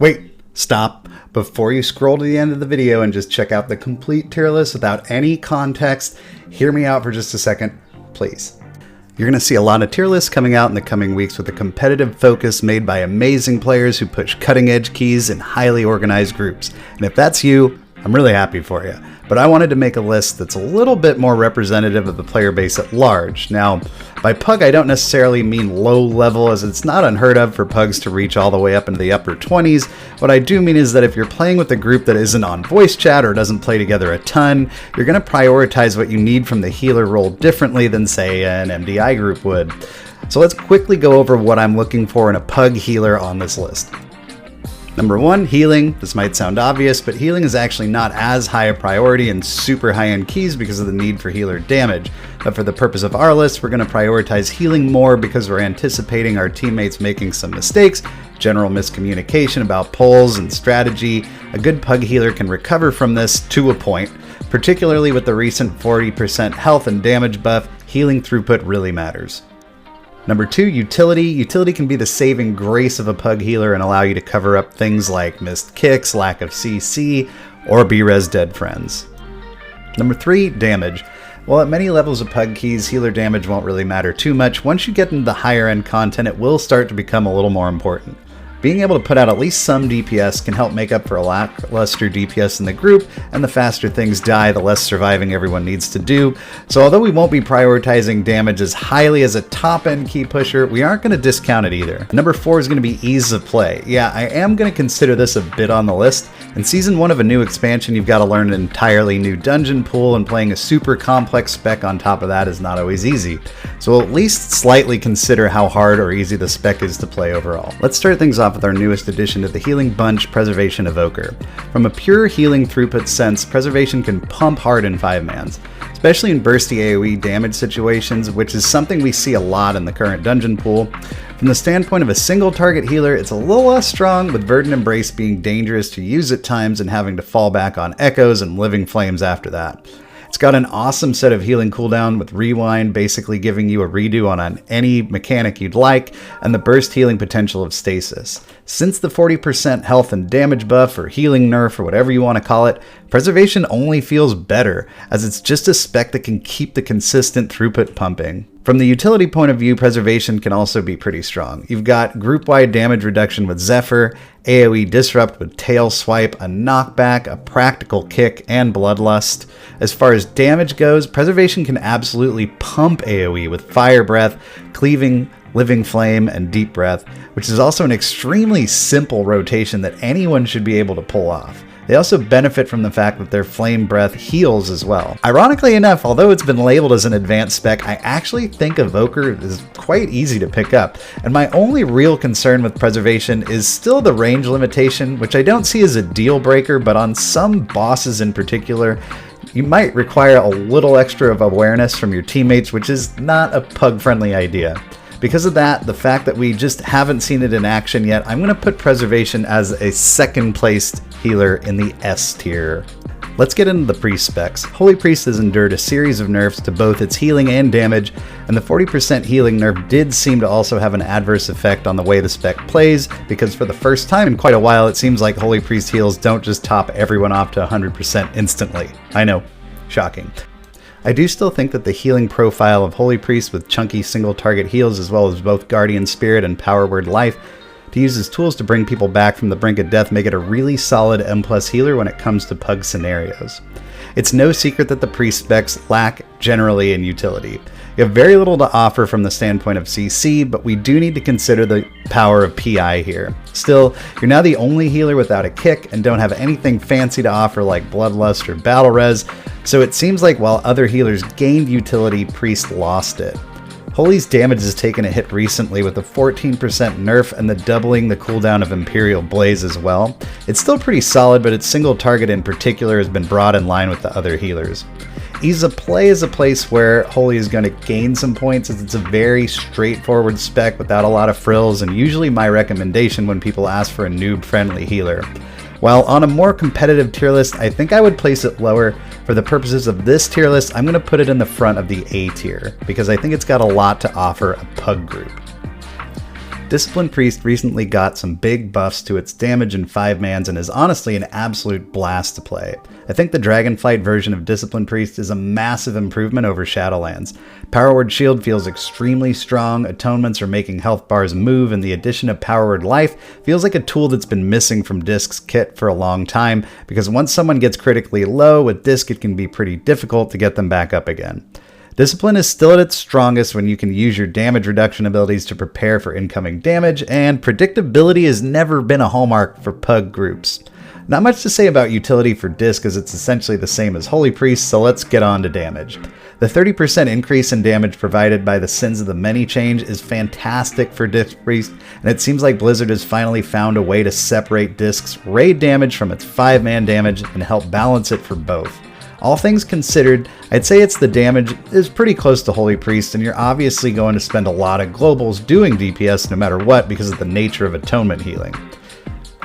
Wait, stop. Before you scroll to the end of the video and just check out the complete tier list without any context, hear me out for just a second, please. You're going to see a lot of tier lists coming out in the coming weeks with a competitive focus made by amazing players who push cutting-edge keys in highly organized groups. And if that's you, I'm really happy for you. But I wanted to make a list that's a little bit more representative of the player base at large. Now, by pug, I don't necessarily mean low level, as it's not unheard of for pugs to reach all the way up into the upper 20s. What I do mean is that if you're playing with a group that isn't on voice chat or doesn't play together a ton, you're going to prioritize what you need from the healer role differently than, say, an MDI group would. So let's quickly go over what I'm looking for in a pug healer on this list. Number 1, healing. This might sound obvious, but healing is actually not as high a priority in super high-end keys because of the need for healer damage. But for the purpose of our list, we're going to prioritize healing more because we're anticipating our teammates making some mistakes, general miscommunication about pulls and strategy. A good pug healer can recover from this to a point. Particularly with the recent 40% health and damage buff, healing throughput really matters. Number 2, utility. Utility can be the saving grace of a pug healer and allow you to cover up things like missed kicks, lack of CC, or B-res dead friends. Number 3, damage. While at many levels of pug keys, healer damage won't really matter too much. Once you get into the higher end content, it will start to become a little more important. Being able to put out at least some DPS can help make up for a lackluster DPS in the group, and the faster things die, the less surviving everyone needs to do. So although we won't be prioritizing damage as highly as a top-end key pusher, we aren't going to discount it either. Number 4 is going to be ease of play. Yeah, I am going to consider this a bit on the list. In Season 1 of a new expansion, you've got to learn an entirely new dungeon pool, and playing a super complex spec on top of that is not always easy. So we'll at least slightly consider how hard or easy the spec is to play overall. Let's start things off with our newest addition to the healing bunch, Preservation Evoker. From a pure healing throughput sense, Preservation can pump hard in 5-mans, especially in bursty AoE damage situations, which is something we see a lot in the current dungeon pool. From the standpoint of a single target healer, it's a little less strong, with Verdant Embrace being dangerous to use at times and having to fall back on Echoes and Living Flames after that. It's got an awesome set of healing cooldown with Rewind basically giving you a redo on any mechanic you'd like, and the burst healing potential of Stasis. Since the 40% health and damage buff or healing nerf or whatever you want to call it, Preservation only feels better, as it's just a spec that can keep the consistent throughput pumping. From the utility point of view, Preservation can also be pretty strong. You've got group-wide damage reduction with Zephyr, AoE disrupt with Tail Swipe, a knockback, a practical kick, and Bloodlust. As far as damage goes, Preservation can absolutely pump AoE with Fire Breath, Cleaving, Living Flame, and Deep Breath, which is also an extremely simple rotation that anyone should be able to pull off. They also benefit from the fact that their Flame Breath heals as well. Ironically enough, although it's been labeled as an advanced spec, I actually think Evoker is quite easy to pick up, and my only real concern with Preservation is still the range limitation, which I don't see as a deal breaker, but on some bosses in particular, you might require a little extra of awareness from your teammates, which is not a pug-friendly idea. Because of that, the fact that we just haven't seen it in action yet, I'm going to put Preservation as a second-placed healer in the S tier. Let's get into the priest specs. Holy Priest has endured a series of nerfs to both its healing and damage, and the 40% healing nerf did seem to also have an adverse effect on the way the spec plays, because for the first time in quite a while, it seems like Holy Priest heals don't just top everyone off to 100% instantly. I know, shocking. I do still think that the healing profile of Holy Priest with chunky single target heals, as well as both Guardian Spirit and Power Word Life, to use as tools to bring people back from the brink of death, make it a really solid M+ healer when it comes to pug scenarios. It's no secret that the priest specs lack generally in utility. You have very little to offer from the standpoint of CC, but we do need to consider the power of PI here. Still, you're now the only healer without a kick and don't have anything fancy to offer like Bloodlust or Battle Res, so it seems like while other healers gained utility, Priest lost it. Holy's damage has taken a hit recently with a 14% nerf and the doubling the cooldown of Imperial Blaze as well. It's still pretty solid, but its single target in particular has been brought in line with the other healers. Ease of Play is a place where Holy is going to gain some points, as it's a very straightforward spec without a lot of frills, and usually my recommendation when people ask for a noob-friendly healer. While on a more competitive tier list, I think I would place it lower. For the purposes of this tier list, I'm going to put it in the front of the A tier, because I think it's got a lot to offer a pug group. Discipline Priest recently got some big buffs to its damage and 5-mans and is honestly an absolute blast to play. I think the Dragonflight version of Discipline Priest is a massive improvement over Shadowlands. Power Word Shield feels extremely strong, atonements are making health bars move, and the addition of Power Word Life feels like a tool that's been missing from Disc's kit for a long time, because once someone gets critically low with Disc, it can be pretty difficult to get them back up again. Discipline is still at its strongest when you can use your damage reduction abilities to prepare for incoming damage, and predictability has never been a hallmark for PUG groups. Not much to say about utility for Disc, as it's essentially the same as Holy Priest, so let's get on to damage. The 30% increase in damage provided by the Sins of the Many change is fantastic for Disc Priest, and it seems like Blizzard has finally found a way to separate Disc's raid damage from its 5-man damage and help balance it for both. All things considered, I'd say the damage is pretty close to Holy Priest, and you're obviously going to spend a lot of globals doing DPS no matter what because of the nature of atonement healing.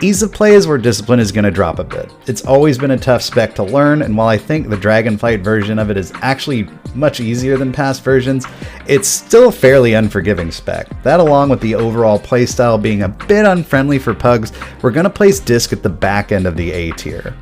Ease of play is where Discipline is going to drop a bit. It's always been a tough spec to learn, and while I think the Dragonflight version of it is actually much easier than past versions, it's still a fairly unforgiving spec. That, along with the overall playstyle being a bit unfriendly for pugs, we're going to place Disc at the back end of the A tier.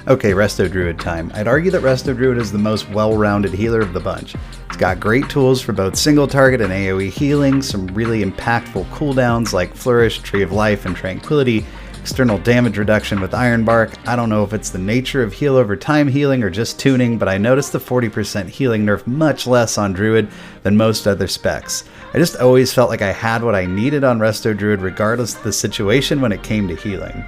Okay, Resto Druid time. I'd argue that Resto Druid is the most well-rounded healer of the bunch. It's got great tools for both single target and AoE healing, some really impactful cooldowns like Flourish, Tree of Life, and Tranquility, external damage reduction with Iron Bark. I don't know if it's the nature of heal over time healing or just tuning, but I noticed the 40% healing nerf much less on Druid than most other specs. I just always felt like I had what I needed on Resto Druid regardless of the situation when it came to healing.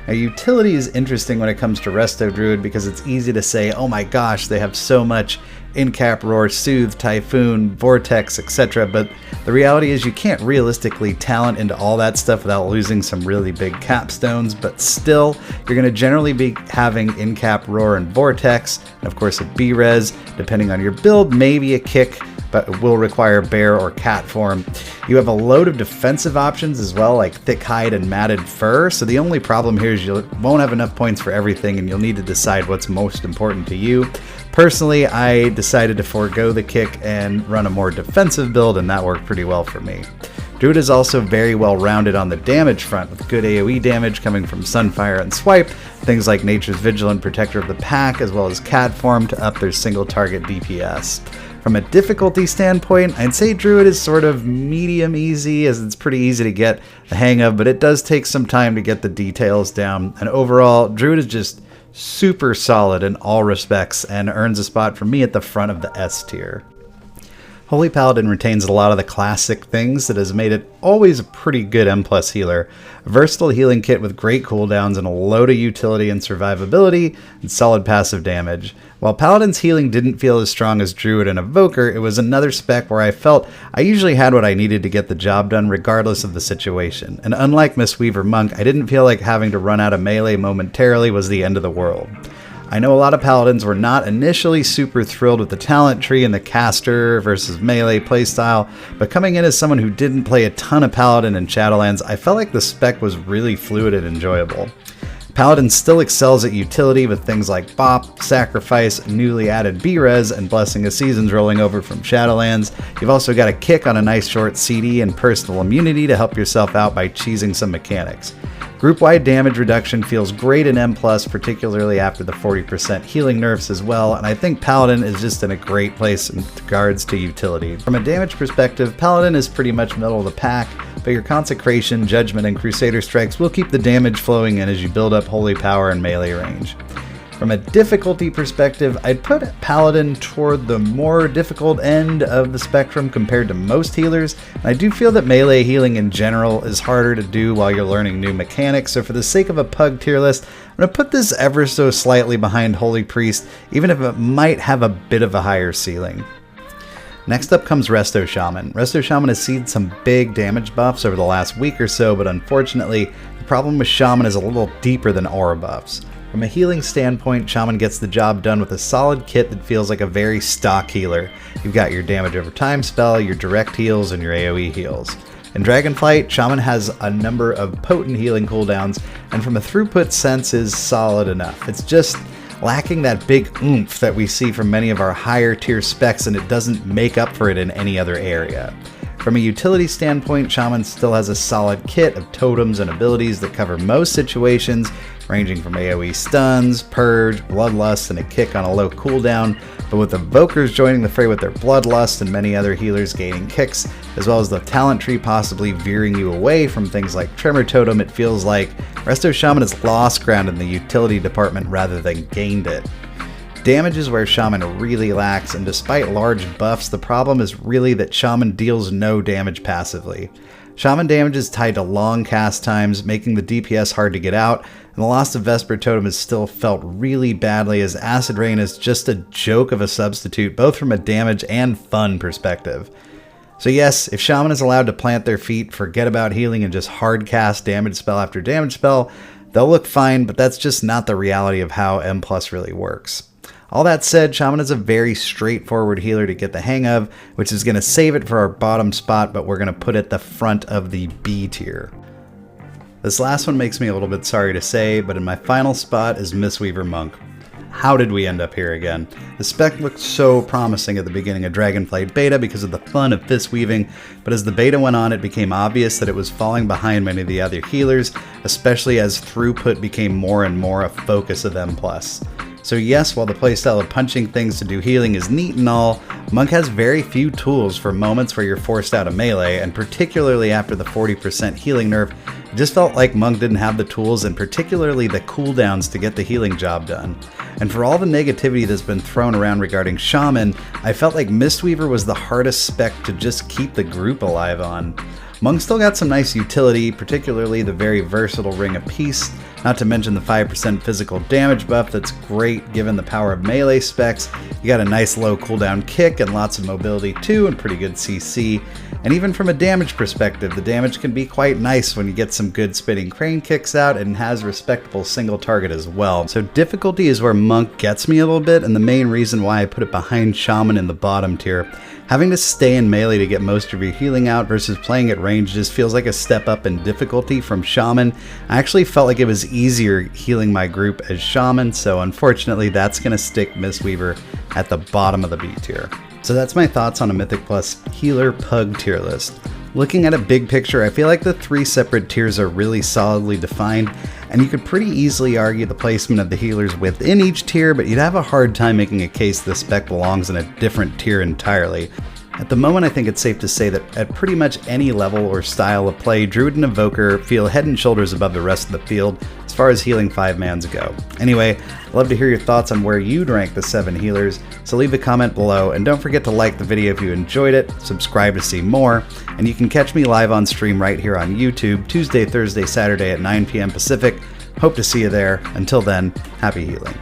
Now, utility is interesting when it comes to Resto Druid because it's easy to say, oh my gosh, they have so much Incap, Roar, Soothe, Typhoon, Vortex, etc. But the reality is you can't realistically talent into all that stuff without losing some really big capstones, but still, you're going to generally be having Incap, Roar, and Vortex, and of course a B-Res, depending on your build, maybe a kick, but it will require bear or cat form. You have a load of defensive options as well, like thick hide and matted fur, so the only problem here is you won't have enough points for everything and you'll need to decide what's most important to you. Personally, I decided to forego the kick and run a more defensive build, and that worked pretty well for me. Druid is also very well rounded on the damage front, with good AoE damage coming from Sunfire and Swipe, things like Nature's Vigilant, Protector of the Pack, as well as Cat Form to up their single target DPS. From a difficulty standpoint, I'd say Druid is sort of medium easy, as it's pretty easy to get the hang of, but it does take some time to get the details down, and overall, Druid is just super solid in all respects and earns a spot for me at the front of the S tier. Holy Paladin retains a lot of the classic things that has made it always a pretty good M+ healer. A versatile healing kit with great cooldowns and a load of utility and survivability and solid passive damage. While Paladin's healing didn't feel as strong as Druid and Evoker, it was another spec where I felt I usually had what I needed to get the job done regardless of the situation. And unlike Mistweaver Monk, I didn't feel like having to run out of melee momentarily was the end of the world. I know a lot of Paladins were not initially super thrilled with the talent tree and the caster versus melee playstyle, but coming in as someone who didn't play a ton of Paladin in Shadowlands, I felt like the spec was really fluid and enjoyable. Paladin still excels at utility with things like Bop, Sacrifice, newly added B-Res, and Blessing of Seasons rolling over from Shadowlands. You've also got a kick on a nice short CD and personal immunity to help yourself out by cheesing some mechanics. Group-wide damage reduction feels great in M+, particularly after the 40% healing nerfs as well, and I think Paladin is just in a great place in regards to utility. From a damage perspective, Paladin is pretty much middle of the pack, but your Consecration, Judgment, and Crusader Strikes will keep the damage flowing in as you build up Holy Power and melee range. From a difficulty perspective, I'd put Paladin toward the more difficult end of the spectrum compared to most healers, and I do feel that melee healing in general is harder to do while you're learning new mechanics, so for the sake of a PUG tier list, I'm going to put this ever so slightly behind Holy Priest, even if it might have a bit of a higher ceiling. Next up comes Resto Shaman. Resto Shaman has seen some big damage buffs over the last week or so, but unfortunately, the problem with Shaman is a little deeper than aura buffs. From a healing standpoint, Shaman gets the job done with a solid kit that feels like a very stock healer. You've got your damage over time spell, your direct heals, and your AoE heals. In Dragonflight, Shaman has a number of potent healing cooldowns, and from a throughput sense is solid enough. It's just lacking that big oomph that we see from many of our higher tier specs, and it doesn't make up for it in any other area. From a utility standpoint, Shaman still has a solid kit of totems and abilities that cover most situations, ranging from AoE stuns, purge, bloodlust, and a kick on a low cooldown, but with Evokers joining the fray with their bloodlust and many other healers gaining kicks, as well as the talent tree possibly veering you away from things like Tremor Totem, it feels like Resto Shaman has lost ground in the utility department rather than gained it. Damage is where Shaman really lacks, and despite large buffs, the problem is really that Shaman deals no damage passively. Shaman damage is tied to long cast times, making the DPS hard to get out, and the loss of Vesper Totem is still felt really badly, as Acid Rain is just a joke of a substitute, both from a damage and fun perspective. So yes, if Shaman is allowed to plant their feet, forget about healing, and just hard cast damage spell after damage spell, they'll look fine, but that's just not the reality of how M+ really works. All that said, Shaman is a very straightforward healer to get the hang of, which is going to save it for our bottom spot, but we're going to put it the front of the B tier. This last one makes me a little bit sorry to say, but in my final spot is Mistweaver Monk. How did we end up here again? The spec looked so promising at the beginning of Dragonflight beta because of the fun of fist weaving, but as the beta went on, it became obvious that it was falling behind many of the other healers, especially as throughput became more and more a focus of M+. So yes, while the playstyle of punching things to do healing is neat and all, Monk has very few tools for moments where you're forced out of melee, and particularly after the 40% healing nerf, it just felt like Monk didn't have the tools and particularly the cooldowns to get the healing job done. And for all the negativity that's been thrown around regarding Shaman, I felt like Mistweaver was the hardest spec to just keep the group alive on. Monk still got some nice utility, particularly the very versatile Ring of Peace, not to mention the 5% physical damage buff that's great given the power of melee specs. You got a nice low cooldown kick and lots of mobility too, and pretty good CC. And even from a damage perspective, the damage can be quite nice when you get some good spinning crane kicks out, and has respectable single target as well. So difficulty is where Monk gets me a little bit, and the main reason why I put it behind Shaman in the bottom tier. Having to stay in melee to get most of your healing out versus playing at range just feels like a step up in difficulty from Shaman. I actually felt like it was easier healing my group as Shaman, so unfortunately that's going to stick Mistweaver at the bottom of the B tier. So that's my thoughts on a Mythic Plus healer pug tier list. Looking at a big picture, I feel like the 3 separate tiers are really solidly defined, and you could pretty easily argue the placement of the healers within each tier, but you'd have a hard time making a case the spec belongs in a different tier entirely. At the moment, I think it's safe to say that at pretty much any level or style of play, Druid and Evoker feel head and shoulders above the rest of the field as far as healing 5-mans go. Anyway, I'd love to hear your thoughts on where you'd rank the 7 healers, so leave a comment below, and don't forget to like the video if you enjoyed it, subscribe to see more, and you can catch me live on stream right here on YouTube, Tuesday, Thursday, Saturday at 9 p.m. Pacific. Hope to see you there. Until then, happy healing.